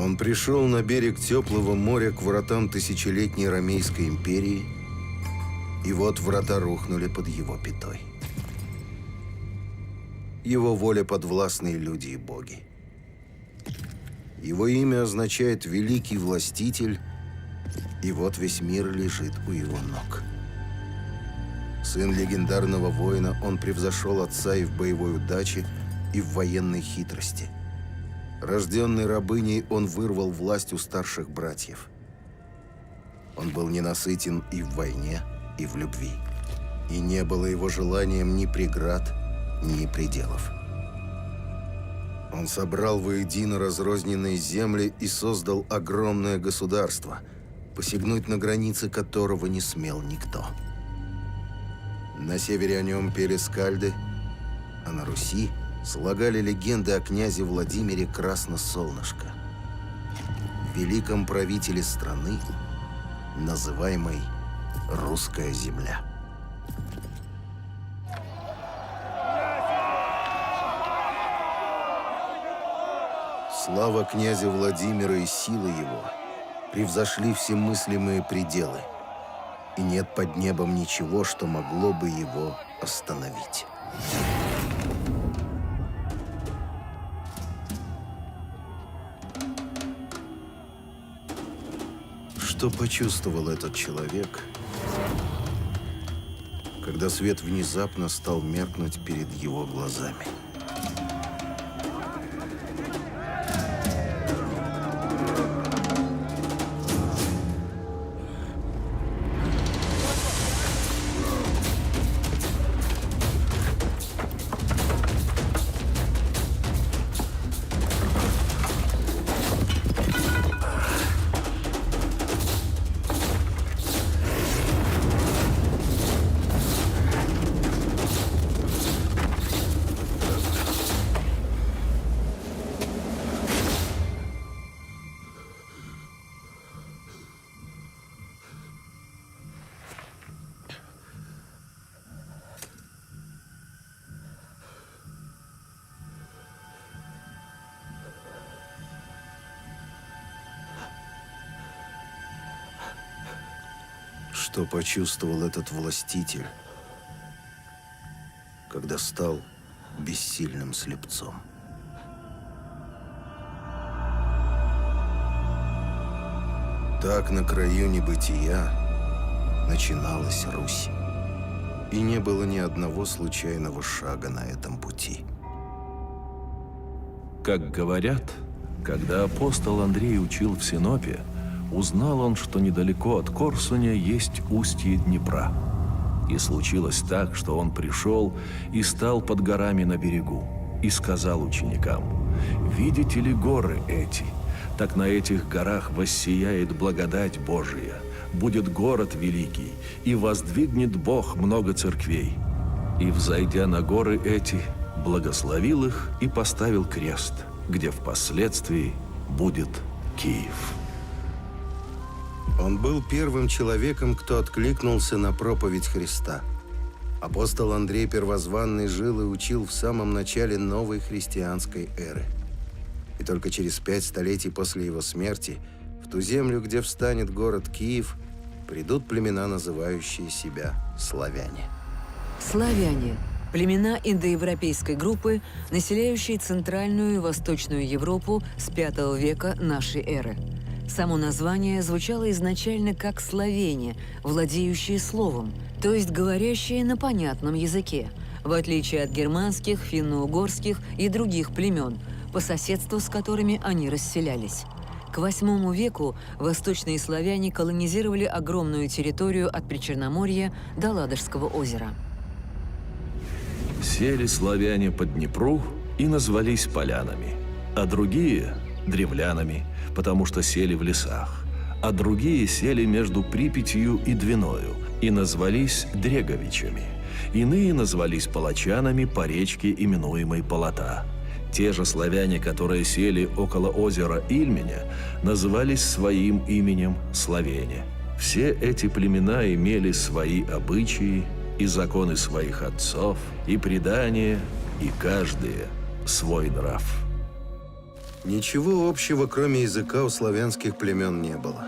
Он пришел на берег теплого моря к вратам тысячелетней Ромейской империи, и вот врата рухнули под его пятой. Его воле подвластны люди и боги. Его имя означает «великий властитель», и вот весь мир лежит у его ног. Сын легендарного воина, он превзошел отца и в боевой удаче, и в военной хитрости. Рожденный рабыней, он вырвал власть у старших братьев. Он был ненасытен и в войне, и в любви. И не было его желанием ни преград, ни пределов. Он собрал воедино разрозненные земли и создал огромное государство, посягнуть на границы которого не смел никто. На севере о нем пели скальды, а на Руси слагали легенды о князе Владимире Красносолнышко, великом правителе страны, называемой Русская земля. Слава князя Владимира и силы его превзошли все мыслимые пределы, и нет под небом ничего, что могло бы его остановить. Что почувствовал этот человек, когда свет внезапно стал меркнуть перед его глазами? Что почувствовал этот властитель, когда стал бессильным слепцом? Так на краю небытия начиналась Русь. И не было ни одного случайного шага на этом пути. Как говорят, когда апостол Андрей учил в Синопе, узнал он, что недалеко от Корсуня есть устье Днепра. И случилось так, что он пришел и стал под горами на берегу, и сказал ученикам: «Видите ли горы эти? Так на этих горах воссияет благодать Божия, будет город великий, и воздвигнет Бог много церквей». И, взойдя на горы эти, благословил их и поставил крест, где впоследствии будет Киев. Он был первым человеком, кто откликнулся на проповедь Христа. Апостол Андрей Первозванный жил и учил в самом начале новой христианской эры. И только через 5 столетий после его смерти в ту землю, где встанет город Киев, придут племена, называющие себя славяне. Славяне – племена индоевропейской группы, населяющие Центральную и Восточную Европу с V века нашей эры. Само название звучало изначально как «словене», владеющие словом, то есть говорящие на понятном языке, в отличие от германских, финно-угорских и других племен, по соседству с которыми они расселялись. К VIII веку восточные славяне колонизировали огромную территорию от Причерноморья до Ладожского озера. Сели славяне по Днепру и назвались полянами, а другие – древлянами, потому что сели в лесах, а другие сели между Припятью и Двиною и назвались Дреговичами. Иные назвались палачанами по речке, именуемой Полота. Те же славяне, которые сели около озера Ильменя, назывались своим именем Словене. Все эти племена имели свои обычаи и законы своих отцов, и предания, и каждые свой нрав. Ничего общего, кроме языка, у славянских племен не было.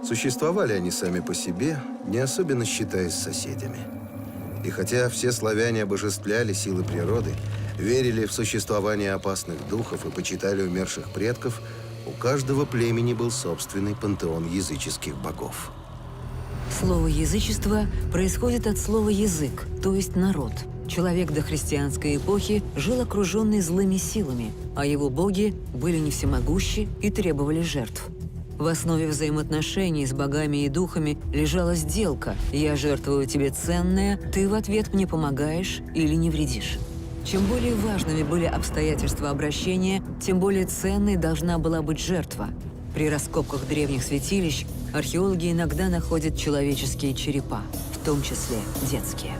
Существовали они сами по себе, не особенно считаясь соседями. И хотя все славяне обожествляли силы природы, верили в существование опасных духов и почитали умерших предков, у каждого племени был собственный пантеон языческих богов. Слово «язычество» происходит от слова «язык», то есть «народ». Человек до христианской эпохи жил окруженный злыми силами, а его боги были не всемогущи и требовали жертв. В основе взаимоотношений с богами и духами лежала сделка: «Я жертвую тебе ценное, ты в ответ мне помогаешь или не вредишь». Чем более важными были обстоятельства обращения, тем более ценной должна была быть жертва. При раскопках древних святилищ археологи иногда находят человеческие черепа, в том числе детские.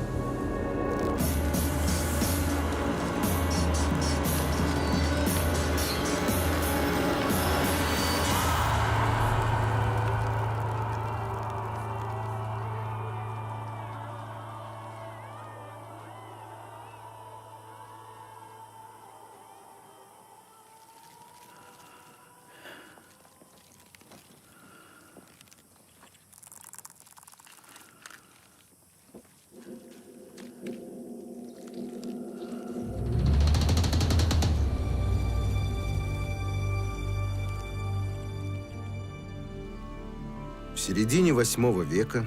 В середине VIII века,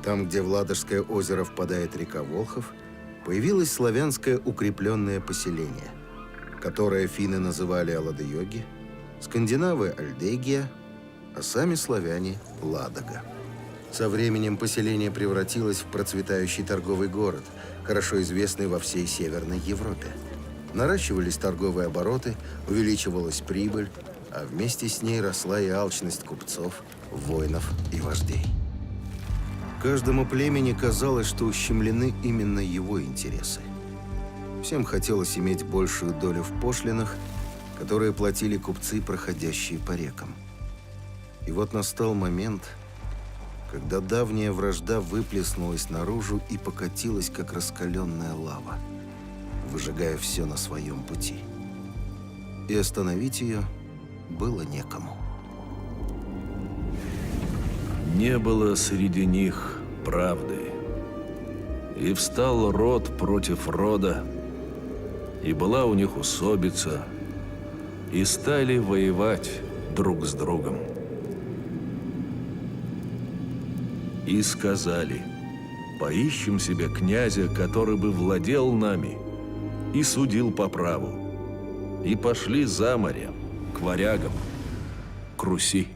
там, где в Ладожское озеро впадает река Волхов, появилось славянское укрепленное поселение, которое финны называли Аладыёги, скандинавы – Альдегия, а сами славяне – Ладога. Со временем поселение превратилось в процветающий торговый город, хорошо известный во всей Северной Европе. Наращивались торговые обороты, увеличивалась прибыль, а вместе с ней росла и алчность купцов, воинов и вождей. Каждому племени казалось, что ущемлены именно его интересы. Всем хотелось иметь большую долю в пошлинах, которые платили купцы, проходящие по рекам. И вот настал момент, когда давняя вражда выплеснулась наружу и покатилась, как раскаленная лава, выжигая все на своем пути. И остановить ее было некому. Не было среди них правды. И встал род против рода, и была у них усобица, и стали воевать друг с другом. И сказали: поищем себе князя, который бы владел нами и судил по праву. И пошли за море, к варягам, к Руси.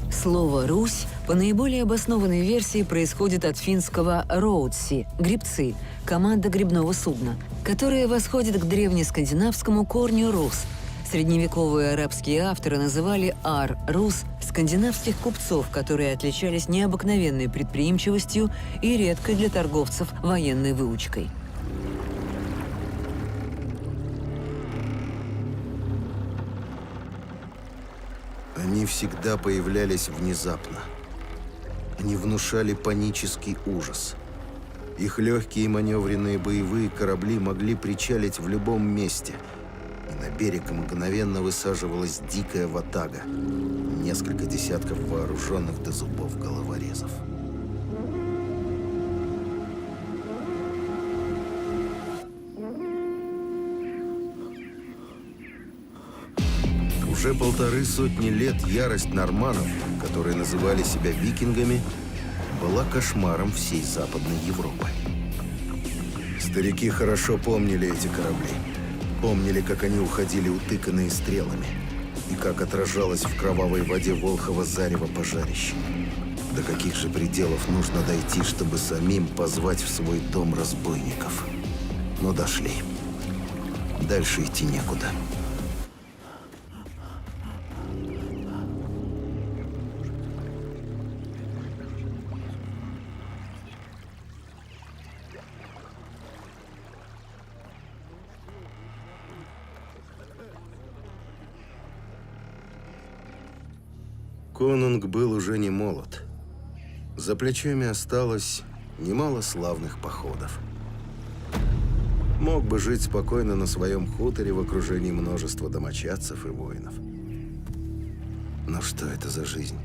Слово «Русь» по наиболее обоснованной версии происходит от финского «роудси» – «гребцы», команда гребного судна, которое восходит к древнескандинавскому корню «рус». Средневековые арабские авторы называли ар-рус скандинавских купцов, которые отличались необыкновенной предприимчивостью и редкой для торговцев военной выучкой. Они всегда появлялись внезапно. Они внушали панический ужас. Их легкие и маневренные боевые корабли могли причалить в любом месте, и на берег мгновенно высаживалась дикая ватага, несколько десятков вооруженных до зубов головорезов. Уже 150 лет ярость норманнов, которые называли себя викингами, была кошмаром всей Западной Европы. Старики хорошо помнили эти корабли. Помнили, как они уходили утыканные стрелами, и как отражалось в кровавой воде Волхова зарево пожарища. До каких же пределов нужно дойти, чтобы самим позвать в свой дом разбойников? Но дошли. Дальше идти некуда. Конунг был уже не молод. За плечами осталось немало славных походов. мог бы жить спокойно на своем хуторе в окружении множества домочадцев и воинов. Но что это за жизнь?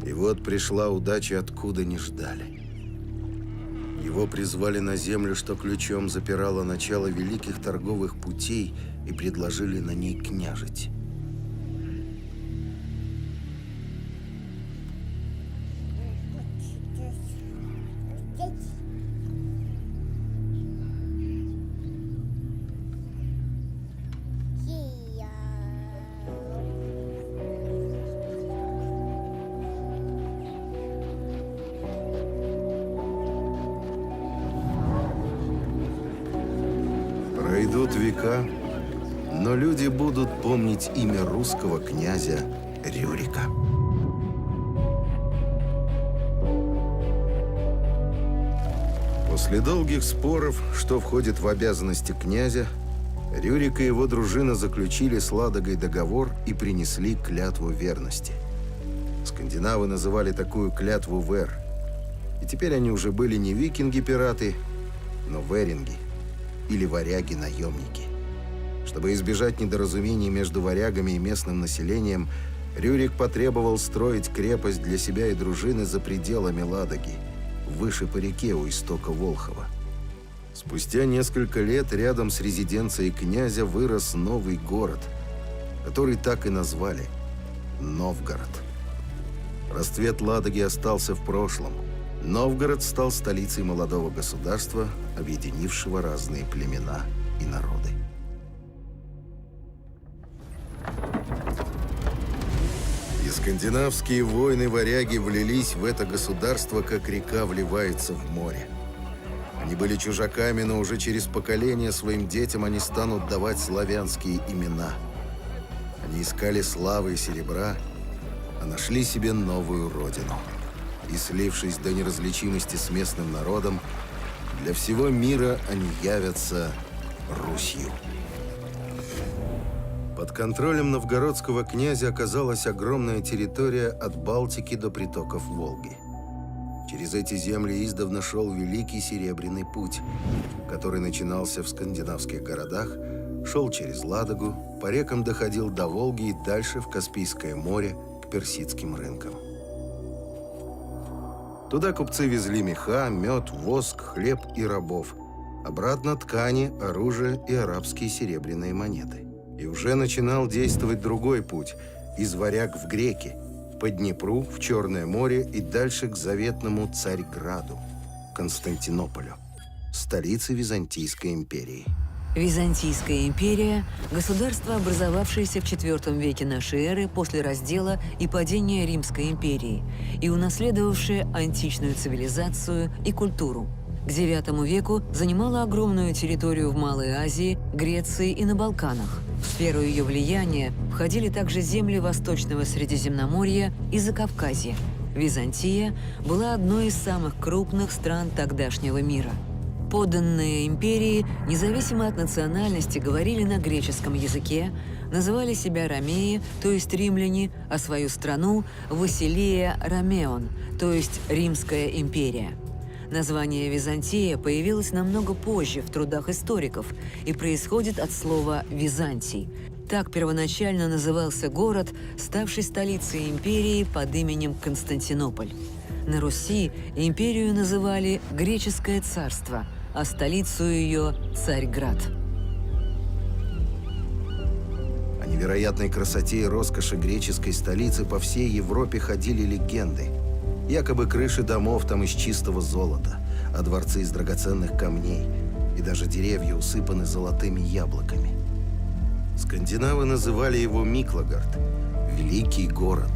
И вот пришла удача, откуда не ждали. Его призвали на землю, что ключом запирало начало великих торговых путей, и предложили на ней княжить. Пройдут века, но люди будут помнить имя русского князя Рюрика. После долгих споров, что входит в обязанности князя, Рюрик и его дружина заключили с Ладогой договор и принесли клятву верности. Скандинавы называли такую клятву вер. И теперь они уже были не викинги-пираты, но веринги, или варяги-наемники. Чтобы избежать недоразумений между варягами и местным населением, Рюрик потребовал строить крепость для себя и дружины за пределами Ладоги, выше по реке у истока Волхова. Спустя несколько лет рядом с резиденцией князя вырос новый город, который так и назвали – Новгород. Расцвет Ладоги остался в прошлом. Новгород стал столицей молодого государства, объединившего разные племена и народы. И скандинавские воины-варяги влились в это государство, как река вливается в море. Они были чужаками, но уже через поколения своим детям они станут давать славянские имена. Они искали славы и серебра, а нашли себе новую родину. И, слившись до неразличимости с местным народом, для всего мира они явятся Русью. Под контролем новгородского князя оказалась огромная территория от Балтики до притоков Волги. Через эти земли издавна шел Великий Серебряный путь, который начинался в скандинавских городах, шел через Ладогу, по рекам доходил до Волги и дальше в Каспийское море к персидским рынкам. Туда купцы везли меха, мед, воск, хлеб и рабов. Обратно ткани, оружие и арабские серебряные монеты. И уже начинал действовать другой путь – из варяг в греки, по Днепру, в Черное море и дальше к заветному Царьграду, Константинополю, столице Византийской империи. Византийская империя – государство, образовавшееся в IV веке нашей эры после раздела и падения Римской империи и унаследовавшее античную цивилизацию и культуру. К IX веку занимала огромную территорию в Малой Азии, Греции и на Балканах. В сферу ее влияния входили также земли Восточного Средиземноморья и Закавказья. Византия была одной из самых крупных стран тогдашнего мира. Подданные империи, независимо от национальности, говорили на греческом языке, называли себя ромеи, то есть римляне, а свою страну – Василия Ромеон, то есть Римская империя. Название Византия появилось намного позже в трудах историков и происходит от слова «Византий». Так первоначально назывался город, ставший столицей империи под именем Константинополь. На Руси империю называли Греческое царство, а столицу ее – Царьград. О невероятной красоте и роскоши греческой столицы по всей Европе ходили легенды. Якобы крыши домов там из чистого золота, а дворцы из драгоценных камней, и даже деревья усыпаны золотыми яблоками. Скандинавы называли его Миклагард – «Великий город».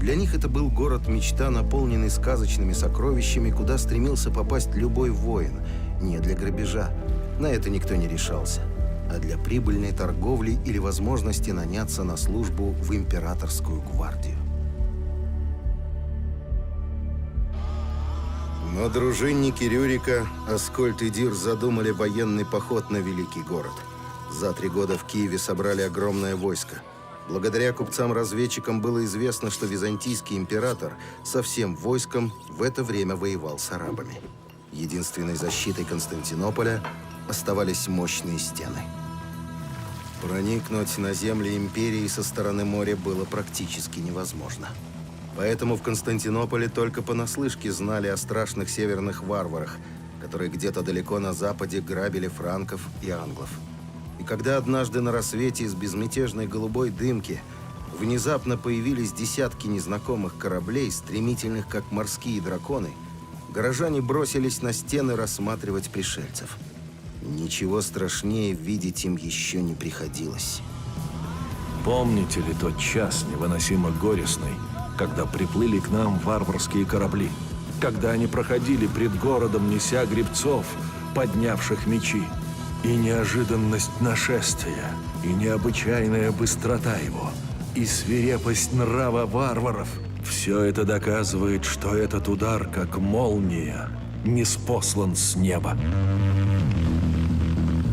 Для них это был город-мечта, наполненный сказочными сокровищами, куда стремился попасть любой воин. Не для грабежа, на это никто не решался, а для прибыльной торговли или возможности наняться на службу в императорскую гвардию. Но дружинники Рюрика, Аскольд и Дир задумали военный поход на Великий город. За 3 года в Киеве собрали огромное войско. Благодаря купцам-разведчикам было известно, что византийский император со всем войском в это время воевал с арабами. Единственной защитой Константинополя оставались мощные стены. Проникнуть на земли империи со стороны моря было практически невозможно. Поэтому в Константинополе только понаслышке знали о страшных северных варварах, которые где-то далеко на западе грабили франков и англов. И когда однажды на рассвете из безмятежной голубой дымки внезапно появились десятки незнакомых кораблей, стремительных как морские драконы, горожане бросились на стены рассматривать пришельцев. Ничего страшнее видеть им еще не приходилось. Помните ли тот час невыносимо горестный, когда приплыли к нам варварские корабли? Когда они проходили пред городом, неся гребцов, поднявших мечи? И неожиданность нашествия, и необычайная быстрота его, и свирепость нрава варваров – все это доказывает, что этот удар, как молния, ниспослан с неба.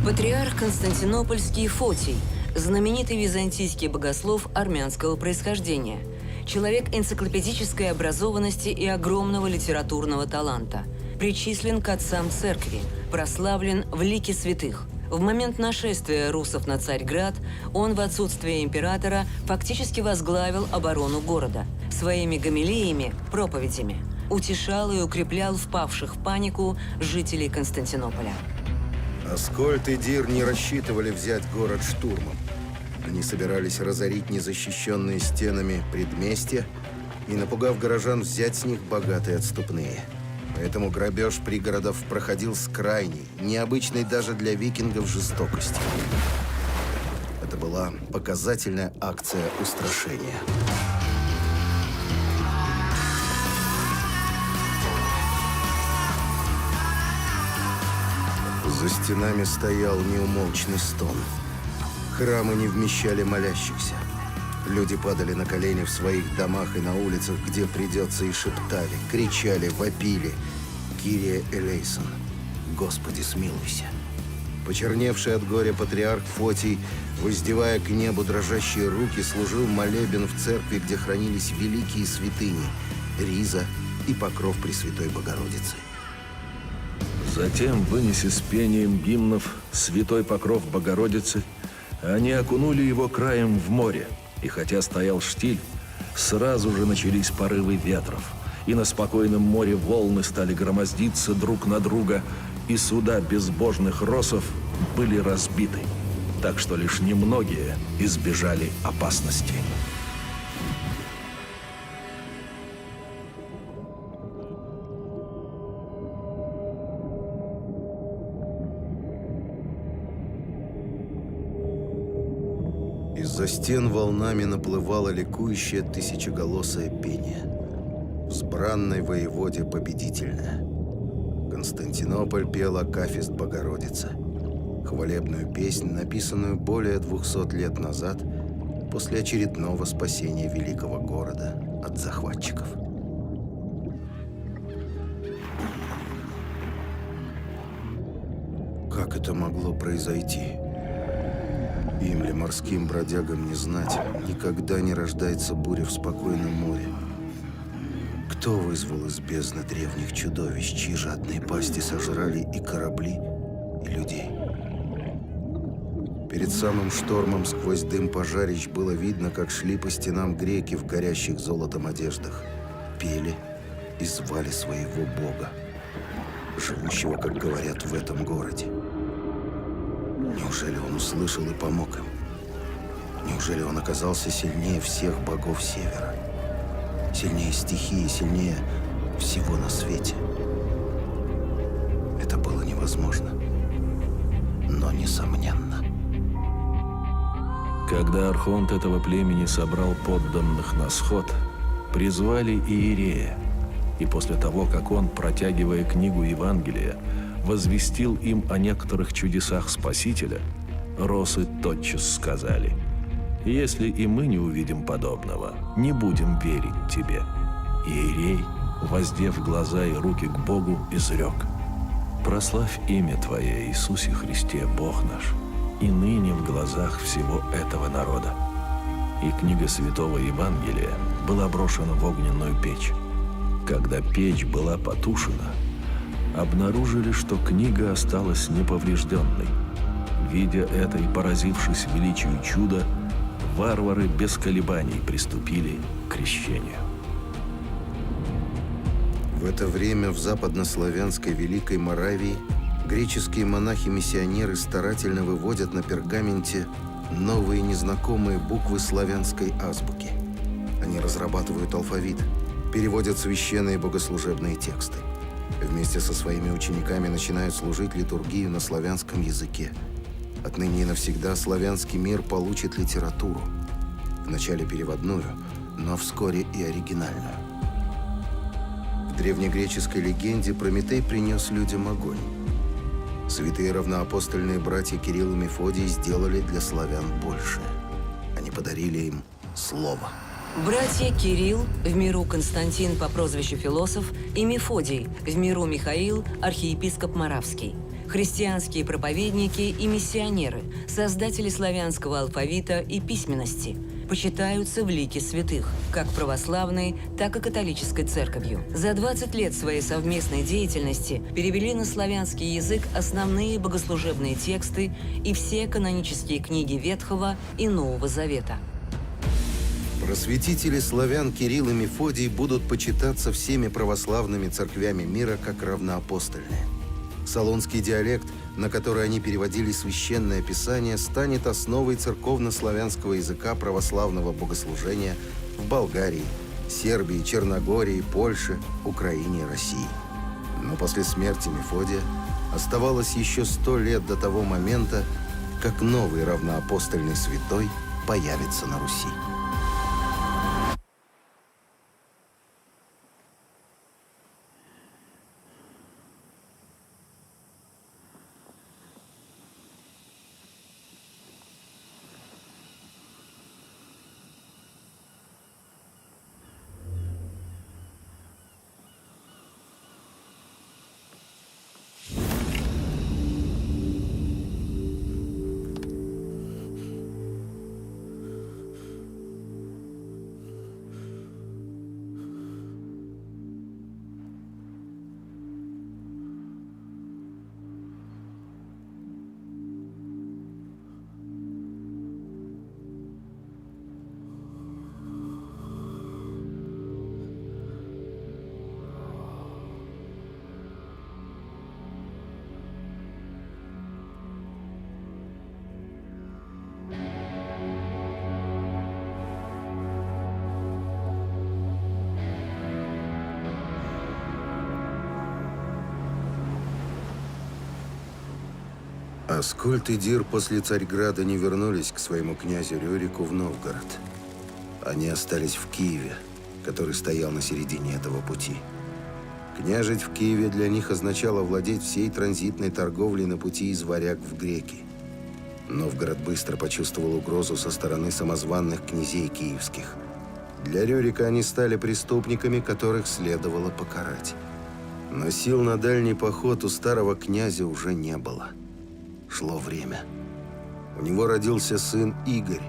Патриарх Константинопольский Фотий, знаменитый византийский богослов армянского происхождения, человек энциклопедической образованности и огромного литературного таланта, причислен к отцам церкви, прославлен в лике святых. В момент нашествия русов на Царьград он в отсутствие императора фактически возглавил оборону города. Своими гомилиями, проповедями, утешал и укреплял впавших в панику жителей Константинополя. Аскольд и Дир не рассчитывали взять город штурмом. Они собирались разорить незащищенные стенами предместья и, напугав горожан, взять с них богатые отступные. Поэтому грабеж пригородов проходил с крайней, необычной даже для викингов жестокостью. Это была показательная акция устрашения. За стенами стоял неумолчный стон. Храмы не вмещали молящихся. Люди падали на колени в своих домах и на улицах, где придется, и шептали, кричали, вопили: «Кирия элейсон! Господи, смилуйся!» Почерневший от горя патриарх Фотий, воздевая к небу дрожащие руки, служил молебен в церкви, где хранились великие святыни – Риза и покров Пресвятой Богородицы. Затем, вынеся с пением гимнов святой покров Богородицы, они окунули его краем в море. И хотя стоял штиль, сразу же начались порывы ветров, и на спокойном море волны стали громоздиться друг на друга, и суда безбожных россов были разбиты, так что лишь немногие избежали опасности. Из-за стен волнами наплывало ликующее тысячеголосое пение. Взбранной воеводе победительное. Константинополь пел акафист Богородицы. Хвалебную песнь, написанную более 200 лет назад, после очередного спасения великого города от захватчиков. Как это могло произойти? Им ли, морским бродягам, не знать, никогда не рождается буря в спокойном море. Кто вызвал из бездны древних чудовищ, чьи жадные пасти сожрали и корабли, и людей? Перед самым штормом сквозь дым пожарищ было видно, как шли по стенам греки в горящих золотом одеждах, пели и звали своего бога, живущего, как говорят, в этом городе. Неужели он услышал и помог им? Неужели он оказался сильнее всех богов Севера? Сильнее стихии, сильнее всего на свете? Это было невозможно, но несомненно. Когда архонт этого племени собрал подданных на сход, призвали Иерея, и после того, как он, протягивая книгу Евангелия, возвестил им о некоторых чудесах Спасителя, росы тотчас сказали: «Если и мы не увидим подобного, не будем верить тебе». Иерей, воздев глаза и руки к Богу, изрек: «Прославь имя Твое, Иисусе Христе, Бог наш, и ныне в глазах всего этого народа». И книга Святого Евангелия была брошена в огненную печь. Когда печь была потушена, обнаружили, что книга осталась неповрежденной. Видя это и поразившись величию чуда, варвары без колебаний приступили к крещению. В это время в западнославянской Великой Моравии греческие монахи-миссионеры старательно выводят на пергаменте новые незнакомые буквы славянской азбуки. Они разрабатывают алфавит, переводят священные богослужебные тексты. Вместе со своими учениками начинают служить литургию на славянском языке. Отныне и навсегда славянский мир получит литературу. Вначале переводную, но вскоре и оригинальную. В древнегреческой легенде Прометей принес людям огонь. Святые равноапостольные братья Кирилл и Мефодий сделали для славян большее. Они подарили им слово. Братья Кирилл, в миру Константин по прозвищу Философ, и Мефодий, в миру Михаил, архиепископ Моравский. Христианские проповедники и миссионеры, создатели славянского алфавита и письменности, почитаются в лике святых, как православной, так и католической церковью. За 20 лет своей совместной деятельности перевели на славянский язык основные богослужебные тексты и все канонические книги Ветхого и Нового Завета. Просветители славян Кирилл и Мефодий будут почитаться всеми православными церквями мира как равноапостольные. Солонский диалект, на который они переводили священное писание, станет основой церковно-славянского языка православного богослужения в Болгарии, Сербии, Черногории, Польше, Украине и России. Но после смерти Мефодия оставалось еще 100 лет до того момента, как новый равноапостольный святой появится на Руси. Аскольд и Дир после Царьграда не вернулись к своему князю Рюрику в Новгород. Они остались в Киеве, который стоял на середине этого пути. Княжить в Киеве для них означало владеть всей транзитной торговлей на пути из Варяг в Греки. Новгород быстро почувствовал угрозу со стороны самозванных князей киевских. Для Рюрика они стали преступниками, которых следовало покарать. Но сил на дальний поход у старого князя уже не было. Шло время. У него родился сын Игорь.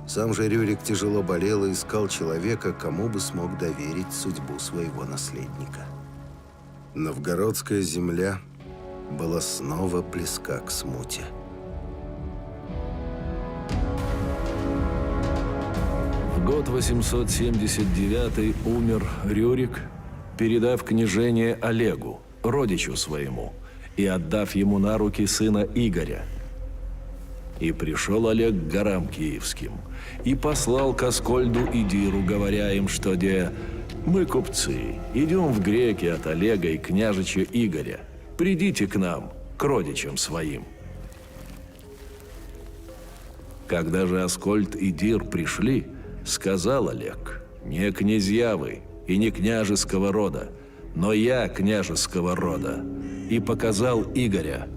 Сам же Рюрик тяжело болел и искал человека, кому бы смог доверить судьбу своего наследника. Новгородская земля была снова близка к смуте. В год 879 умер Рюрик, передав княжение Олегу, родичу своему, и отдав ему на руки сына Игоря. И пришел Олег к горам киевским, и послал к Аскольду и Диру, говоря им, что «Мы, купцы, идем в греки от Олега и княжича Игоря. Придите к нам, к родичам своим». Когда же Аскольд и Дир пришли, сказал Олег: «Не князья вы и не княжеского рода, но я княжеского рода», и показал Игоря.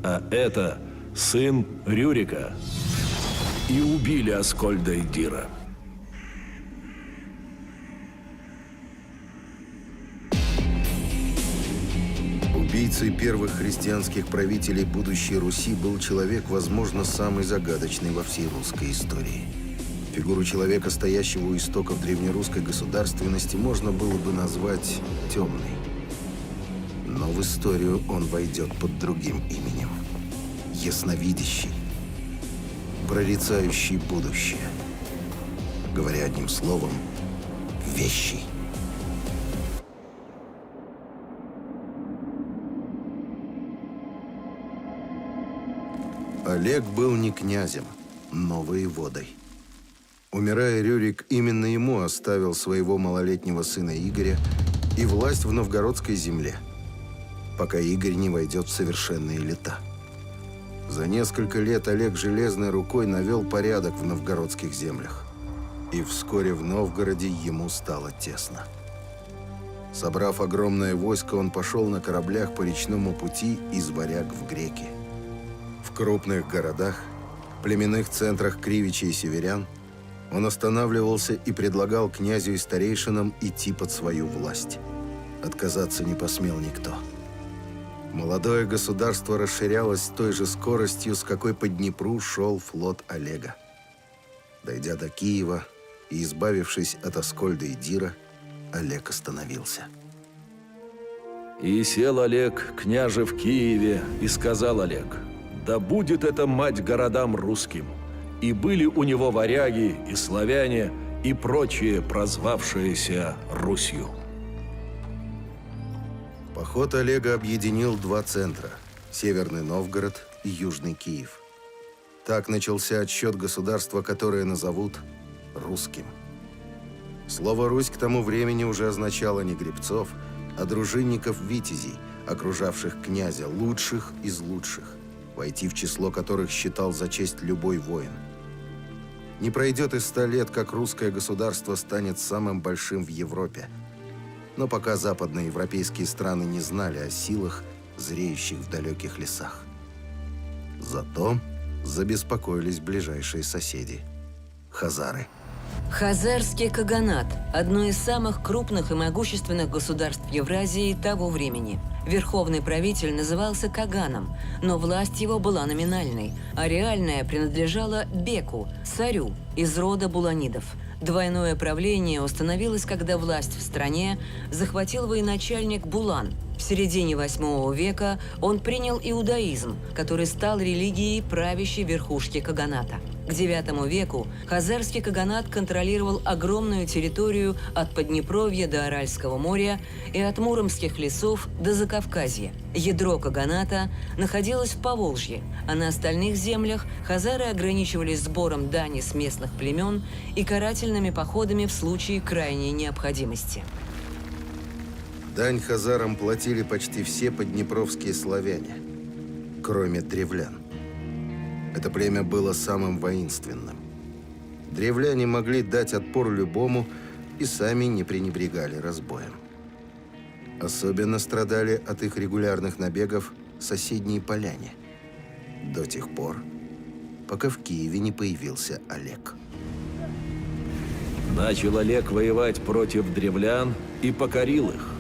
А это сын Рюрика. И убили Аскольда и Дира. Убийцей первых христианских правителей будущей Руси был человек, возможно, самый загадочный во всей русской истории. Фигуру человека, стоящего у истоков древнерусской государственности, можно было бы назвать темной. Но в историю он войдет под другим именем. Ясновидящий, прорицающий будущее. Говоря одним словом, вещий. Олег был не князем, но воеводой. Умирая, Рюрик именно ему оставил своего малолетнего сына Игоря и власть в новгородской земле, пока Игорь не войдет в совершенные лета. За несколько лет Олег железной рукой навел порядок в новгородских землях. И вскоре в Новгороде ему стало тесно. Собрав огромное войско, он пошел на кораблях по речному пути из Варяг в Греки. В крупных городах, племенных центрах Кривичей и северян он останавливался и предлагал князю и старейшинам идти под свою власть. Отказаться не посмел никто. Молодое государство расширялось с той же скоростью, с какой по Днепру шел флот Олега. Дойдя до Киева и избавившись от Аскольда и Дира, Олег остановился. И сел Олег, княже, в Киеве, и сказал Олег: «Да будет это мать городам русским». И были у него варяги и славяне, и прочие, прозвавшиеся Русью. Поход Олега объединил два центра – Северный Новгород и Южный Киев. Так начался отсчет государства, которое назовут русским. Слово «Русь» к тому времени уже означало не гребцов, а дружинников-витязей, окружавших князя, лучших из лучших, войти в число которых считал за честь любой воин. Не пройдет и 100 лет, как русское государство станет самым большим в Европе. Но пока западноевропейские страны не знали о силах, зреющих в далеких лесах. Зато забеспокоились ближайшие соседи – хазары. Хазарский каганат – одно из самых крупных и могущественных государств Евразии того времени. Верховный правитель назывался Каганом, но власть его была номинальной, а реальная принадлежала Беку, царю из рода Буланидов. Двойное правление установилось, когда власть в стране захватил военачальник Булан. В середине VIII века он принял иудаизм, который стал религией правящей верхушки каганата. К IX веку хазарский каганат контролировал огромную территорию от Поднепровья до Аральского моря и от Муромских лесов до Закавказья. Ядро каганата находилось в Поволжье, а на остальных землях хазары ограничивались сбором дани с местных племен и карательными походами в случае крайней необходимости. Дань хазарам платили почти все поднепровские славяне, кроме древлян. Это племя было самым воинственным. Древляне могли дать отпор любому и сами не пренебрегали разбоем. Особенно страдали от их регулярных набегов соседние поляне. До тех пор, пока в Киеве не появился Олег. Начал Олег воевать против древлян и покорил их.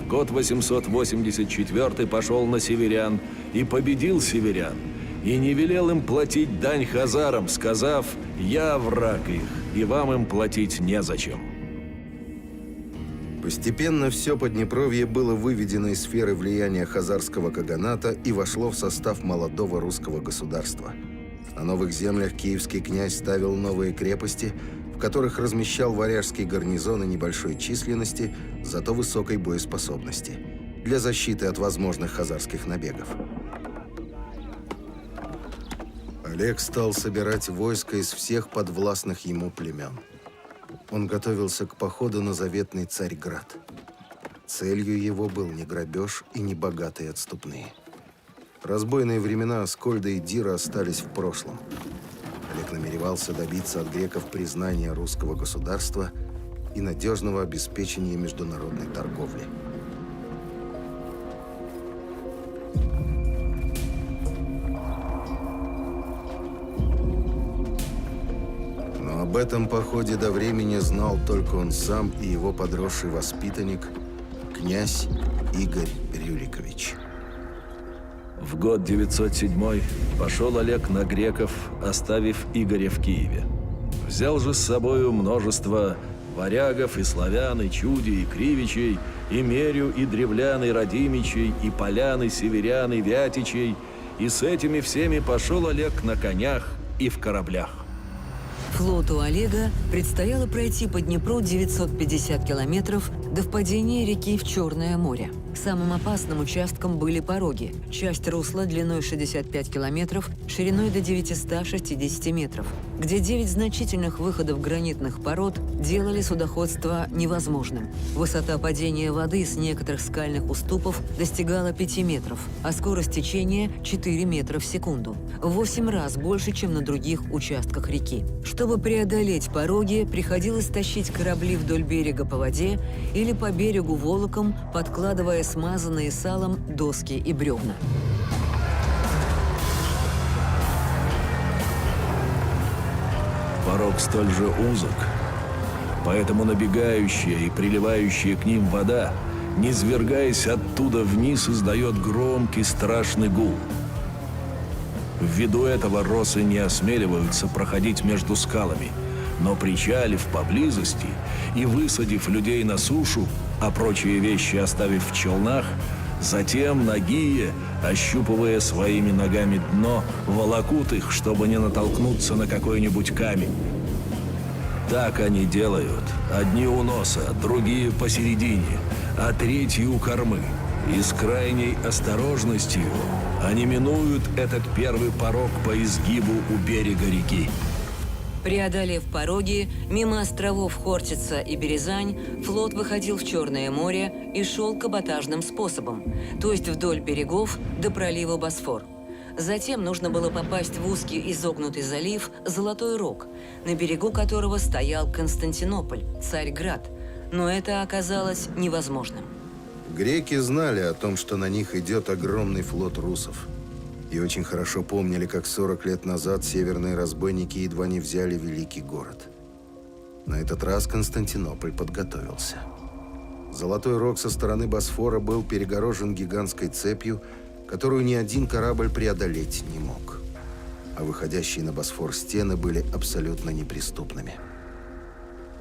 В год 884 пошел на северян и победил северян, и не велел им платить дань хазарам, сказав: «Я враг их, и вам им платить незачем». Постепенно все Поднепровье было выведено из сферы влияния хазарского каганата и вошло в состав молодого русского государства. На новых землях киевский князь ставил новые крепости, в которых размещал варяжские гарнизоны небольшой численности, зато высокой боеспособности, для защиты от возможных хазарских набегов. Олег стал собирать войско из всех подвластных ему племен. Он готовился к походу на заветный Царьград. Целью его был не грабеж и не богатые отступные. Разбойные времена Аскольда и Дира остались в прошлом. Олег намеревался добиться от греков признания русского государства и надежного обеспечения международной торговли. Но об этом походе до времени знал только он сам и его подросший воспитанник, князь Игорь Рюрикович. В год 907 пошел Олег на греков, оставив Игоря в Киеве. Взял же с собою множество варягов и славян, и чуди, и кривичей, и мерю, и древлян, и родимичей, и полян, и северян, и вятичей. И с этими всеми пошел Олег на конях и в кораблях. Флоту Олега предстояло пройти по Днепру 950 километров до впадения реки в Черное море. Самым опасным участком были пороги. Часть русла длиной 65 километров, шириной до 960 метров, где 9 значительных выходов гранитных пород делали судоходство невозможным. Высота падения воды с некоторых скальных уступов достигала 5 метров, а скорость течения – 4 метра в секунду. В 8 раз больше, чем на других участках реки. Чтобы преодолеть пороги, приходилось тащить корабли вдоль берега по воде или по берегу волоком, подкладывая смазанные салом доски и бревна. Порог столь же узок, поэтому набегающая и приливающая к ним вода, низвергаясь оттуда вниз, издает громкий страшный гул. Ввиду этого росы не осмеливаются проходить между скалами, но причалив поблизости и высадив людей на сушу, а прочие вещи оставив в челнах, затем нагие, ощупывая своими ногами дно, волокут их, чтобы не натолкнуться на какой-нибудь камень. Так они делают. Одни у носа, другие посередине, а третьи у кормы. И с крайней осторожностью они минуют этот первый порог по изгибу у берега реки. Преодолев пороги, мимо островов Хортица и Березань, флот выходил в Черное море и шел каботажным способом, то есть вдоль берегов до пролива Босфор. Затем нужно было попасть в узкий изогнутый залив Золотой Рог, на берегу которого стоял Константинополь, Царьград, но это оказалось невозможным. Греки знали о том, что на них идет огромный флот русов. И очень хорошо помнили, как 40 лет назад северные разбойники едва не взяли великий город. На этот раз Константинополь подготовился. Золотой Рог со стороны Босфора был перегорожен гигантской цепью, которую ни один корабль преодолеть не мог. А выходящие на Босфор стены были абсолютно неприступными.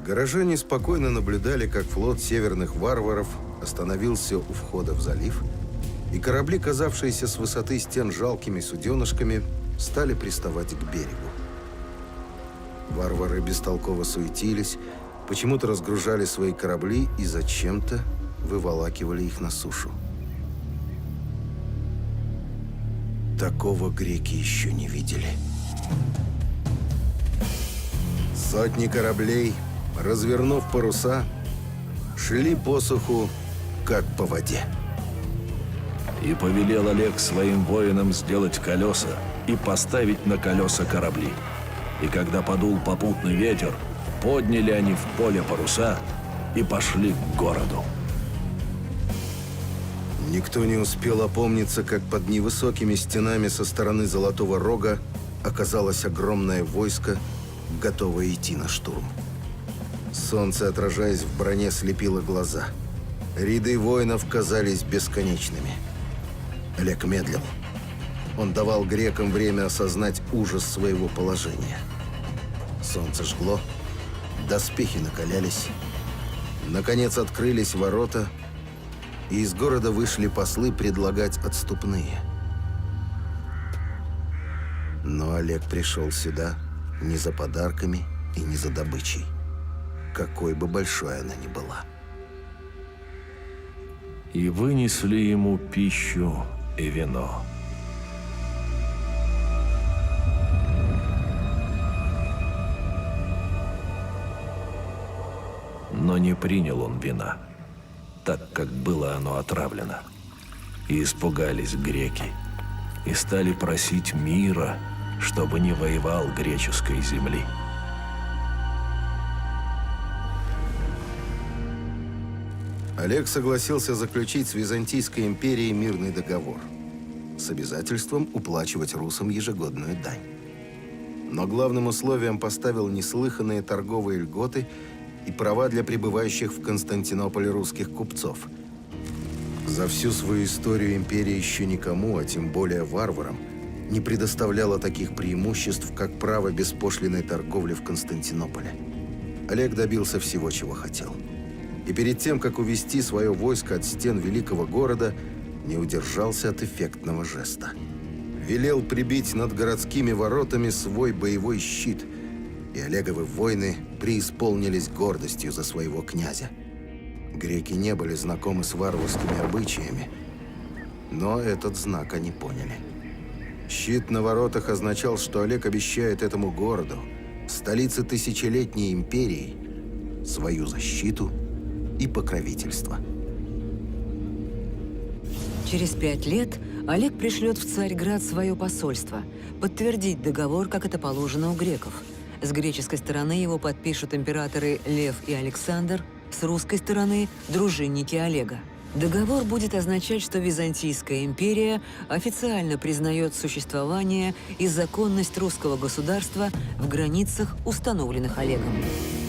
Горожане спокойно наблюдали, как флот северных варваров остановился у входа в залив, и корабли, казавшиеся с высоты стен жалкими суденышками, стали приставать к берегу. Варвары бестолково суетились, почему-то разгружали свои корабли и зачем-то выволакивали их на сушу. Такого греки еще не видели. Сотни кораблей, развернув паруса, шли по суху, как по воде. И повелел Олег своим воинам сделать колеса и поставить на колеса корабли. И когда подул попутный ветер, подняли они в поле паруса и пошли к городу. Никто не успел опомниться, как под невысокими стенами со стороны Золотого Рога оказалось огромное войско, готовое идти на штурм. Солнце, отражаясь в броне, слепило глаза. Ряды воинов казались бесконечными. Олег медлил. Он давал грекам время осознать ужас своего положения. Солнце жгло, доспехи накалялись. Наконец открылись ворота, и из города вышли послы предлагать отступные. Но Олег пришел сюда не за подарками и не за добычей, какой бы большой она ни была. И вынесли ему пищу и вино. Но не принял он вина, так как было оно отравлено. И испугались греки, и стали просить мира, чтобы не воевал греческой земли. Олег согласился заключить с Византийской империей мирный договор с обязательством уплачивать русам ежегодную дань. Но главным условием поставил неслыханные торговые льготы и права для прибывающих в Константинополь русских купцов. За всю свою историю империя еще никому, а тем более варварам, не предоставляла таких преимуществ, как право беспошлинной торговли в Константинополе. Олег добился всего, чего хотел. И перед тем, как увести свое войско от стен великого города, не удержался от эффектного жеста. Велел прибить над городскими воротами свой боевой щит, и Олеговы воины преисполнились гордостью за своего князя. Греки не были знакомы с варварскими обычаями, но этот знак они поняли. Щит на воротах означал, что Олег обещает этому городу, столице тысячелетней империи, свою защиту и покровительство. Через 5 лет Олег пришлет в Царьград свое посольство, подтвердить договор, как это положено у греков. С греческой стороны его подпишут императоры Лев и Александр, с русской стороны – дружинники Олега. Договор будет означать, что Византийская империя официально признает существование и законность русского государства в границах, установленных Олегом.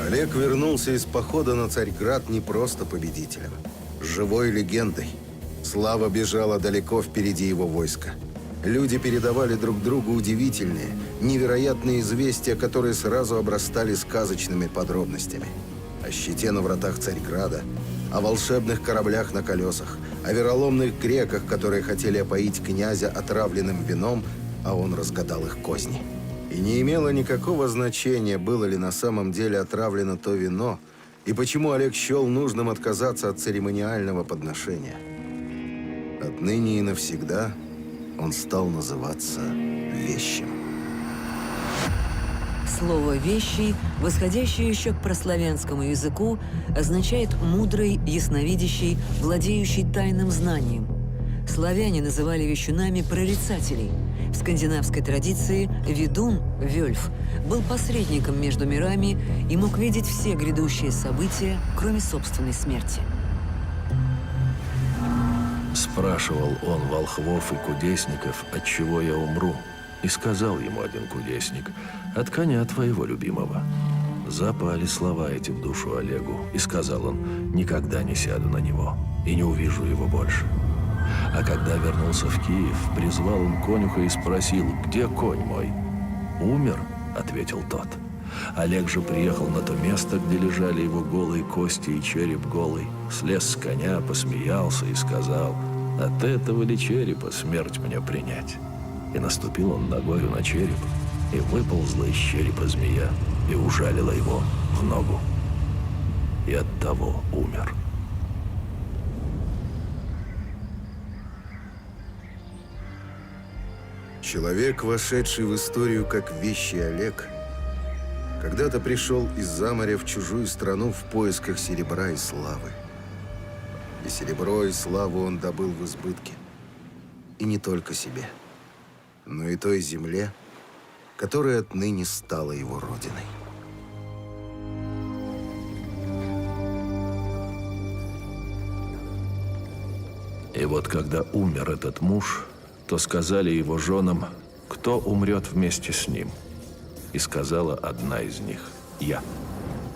Олег вернулся из похода на Царьград не просто победителем, живой легендой. Слава бежала далеко впереди его войска. Люди передавали друг другу удивительные, невероятные известия, которые сразу обрастали сказочными подробностями. О щите на вратах Царьграда, о волшебных кораблях на колесах, о вероломных греках, которые хотели опоить князя отравленным вином, а он разгадал их козни. И не имело никакого значения, было ли на самом деле отравлено то вино, и почему Олег счел нужным отказаться от церемониального подношения. Отныне и навсегда он стал называться Вещим. Слово «вещий», восходящее еще к прославянскому языку, означает «мудрый», «ясновидящий», «владеющий тайным знанием». Славяне называли вещунами прорицателей. В скандинавской традиции ведун, вельф, был посредником между мирами и мог видеть все грядущие события, кроме собственной смерти. Спрашивал он волхвов и кудесников, от чего я умру. И сказал ему один кудесник: «От коня твоего любимого». Запали слова эти в душу Олегу, и сказал он: «Никогда не сяду на него и не увижу его больше». А когда вернулся в Киев, призвал он конюха и спросил: «Где конь мой?» «Умер», — ответил тот. Олег же приехал на то место, где лежали его голые кости и череп голый, слез с коня, посмеялся и сказал: «От этого ли черепа смерть мне принять?» И наступил он ногою на череп, и выползла из черепа змея, и ужалила его в ногу. И оттого умер. Человек, вошедший в историю как вещий Олег, когда-то пришел из-за моря в чужую страну в поисках серебра и славы. И серебро, и славу он добыл в избытке. И не только себе, но и той земле, которая отныне стала его родиной. И вот когда умер этот муж, то сказали его женам, кто умрет вместе с ним. И сказала одна из них: «Я».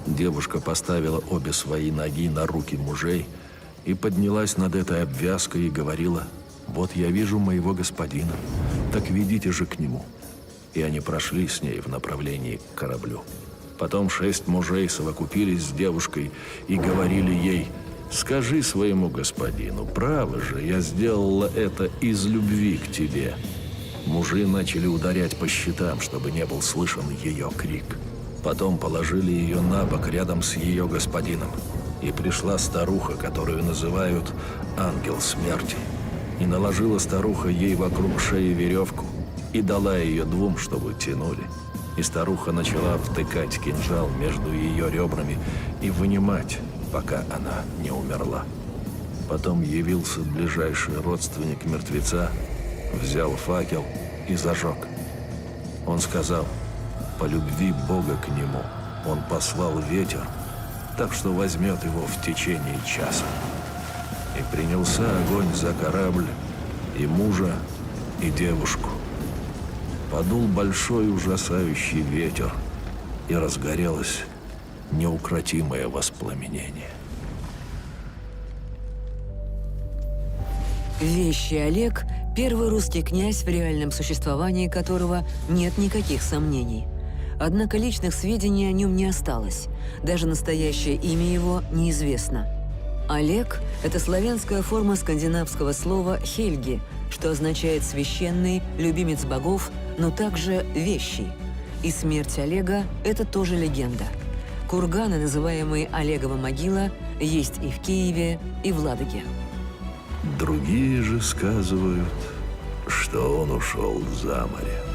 Девушка поставила обе свои ноги на руки мужей и поднялась над этой обвязкой и говорила: «Вот я вижу моего господина, так ведите же к нему». И они прошли с ней в направлении к кораблю. Потом 6 мужей совокупились с девушкой и говорили ей: «Скажи своему господину, право же, я сделала это из любви к тебе». Мужи начали ударять по щитам, чтобы не был слышен ее крик. Потом положили ее на бок рядом с ее господином. И пришла старуха, которую называют «ангел смерти». И наложила старуха ей вокруг шеи веревку и дала ее 2, чтобы тянули. И старуха начала втыкать кинжал между ее ребрами и вынимать, пока она не умерла. Потом явился ближайший родственник мертвеца, взял факел и зажег. Он сказал: по любви Бога к нему он послал ветер, так что возьмет его в течение часа. И принялся огонь за корабль, и мужа, и девушку. Подул большой ужасающий ветер, и разгорелось неукротимое воспламенение. Вещий Олег – первый русский князь, в реальном существовании которого нет никаких сомнений. Однако личных сведений о нем не осталось. Даже настоящее имя его неизвестно. Олег – это славянская форма скандинавского слова «хельги», что означает «священный», «любимец богов», но также «вещий». И смерть Олега – это тоже легенда. Курганы, называемые Олегова могила, есть и в Киеве, и в Ладоге. Другие же сказывают, что он ушел за море.